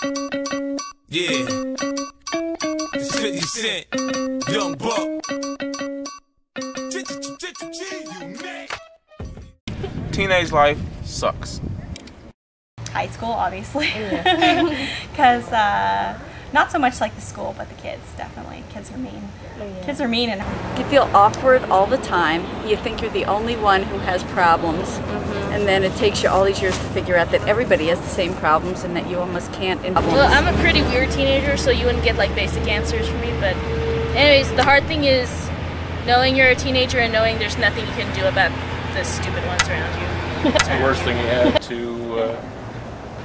Yeah, it's 50 Cent, Young Buck. Teenage life sucks. High school, obviously, because not so much like the school, but the kids, definitely. Kids are mean. Kids are mean, and you feel awkward all the time. You think you're the only one who has problems, and then it takes you all these years to figure out that everybody has the same problems and that you almost can't. Well, I'm a pretty weird teenager, so you wouldn't get like basic answers from me. But anyways, the hard thing is knowing you're a teenager and knowing there's nothing you can do about the stupid ones around you. It's the worst thing you had to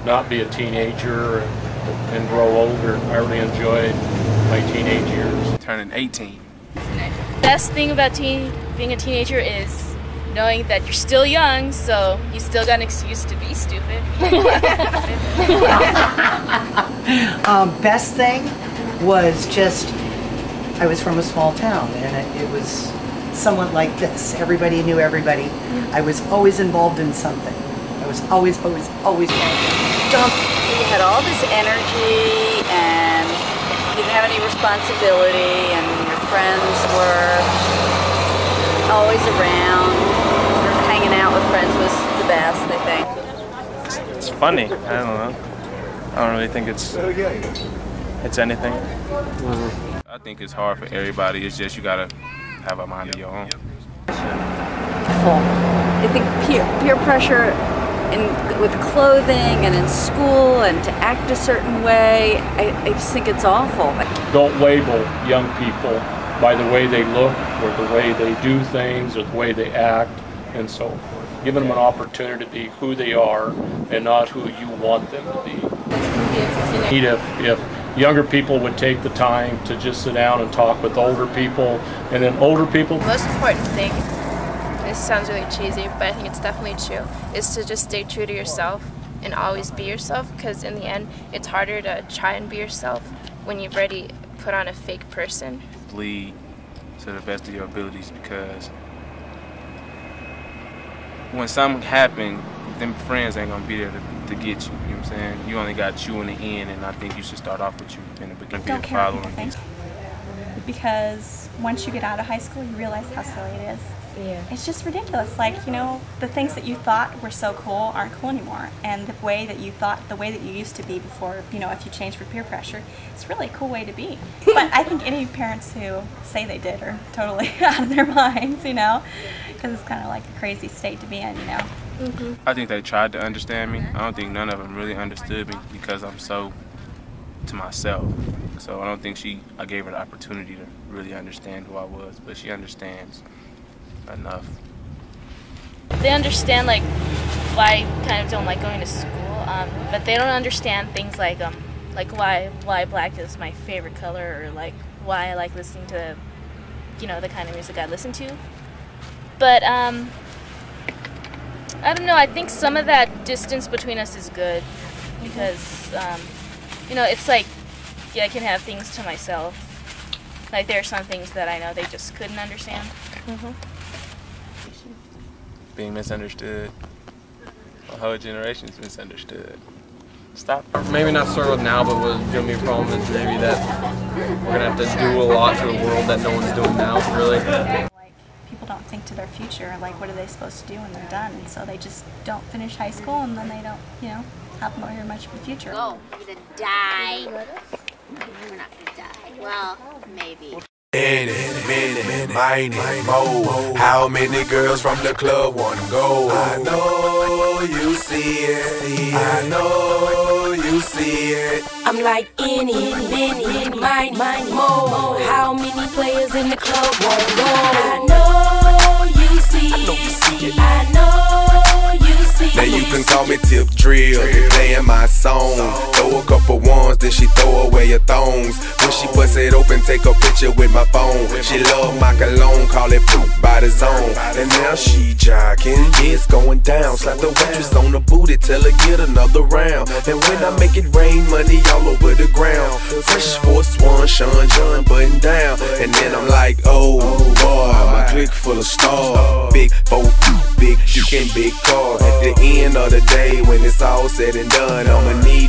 not be a teenager and grow older. I really enjoyed my teenage years. Turning 18. Best thing about being a teenager is knowing that you're still young, so you still got an excuse to be stupid. Best thing was just, I was from a small town, and it was somewhat like this. Everybody knew everybody. I was always involved in something. I was always involved. You had all this energy and you didn't have any responsibility, and your friends were always around. Hanging out with friends was the best, I think. It's funny. I don't know. I don't really think it's anything. I think it's hard for everybody. It's just you gotta have a mind of your own. I think peer pressure with clothing and in school and to act a certain way, I just think it's awful. Don't label young people by the way they look or the way they do things or the way they act and so forth. Giving them an opportunity to be who they are and not who you want them to be. If younger people would take the time to just sit down and talk with older people, and then older people. The most important thing, this sounds really cheesy, but I think it's definitely true, is to just stay true to yourself and always be yourself, because in the end, it's harder to try and be yourself when you've already put on a fake person. Lead to the best of your abilities, because when something happens, them friends ain't gonna be there to get you. You know what I'm saying? You only got you in the end, and I think you should start off with you in the beginning. don't care what people think. Because once you get out of high school, you realize how silly it is. Yeah. It's just ridiculous. Like, you know, the things that you thought were so cool aren't cool anymore. And the way that you used to be before, you know, if you change for peer pressure, it's really a cool way to be. But I think any parents who say they did are totally out of their minds, you know, because it's kind of like a crazy state to be in, you know. I think they tried to understand me. I don't think none of them really understood me because I'm so to myself. So I don't think I gave her the opportunity to really understand who I was, but she understands enough. They understand like why I kind of don't like going to school, but they don't understand things like why black is my favorite color, or like why I like listening to, you know, the kind of music I listen to. But I don't know, I think some of that distance between us is good, because you know, it's like, yeah, I can have things to myself. Like there are some things that I know they just couldn't understand. Being misunderstood. A whole generation's misunderstood. Stop. Maybe not struggle now, but what's going to be a problem is maybe that we're going to have to do a lot to a world that no one's doing now, really. Like, people don't think to their future, like what are they supposed to do when they're done, and so they just don't finish high school, and then they don't, you know, have very much of a future. Oh, we're gonna die. We're not gonna die. Well, maybe. How many girls from the club wanna go? I know you see it. I know you see it. I'm like any, many, mine, mo. How many players in the club wanna go? I know you see it. I know you see it. Now you can call me Tip Drill, playing my song. Throw a couple ones, then she throw away her thongs. When she bust it open, take a picture with my phone. She love my cologne, call it poop by the zone. And now she jogging, it's going down. Slap the waitress on the booty, tell her get another round. And when I make it rain, money all over the ground. Fresh Force One, Sean John button down. And then I'm like, oh boy, my clique full of stars. Big 4, big dick and big car. At the end of the day, when it's all said and done, I'ma need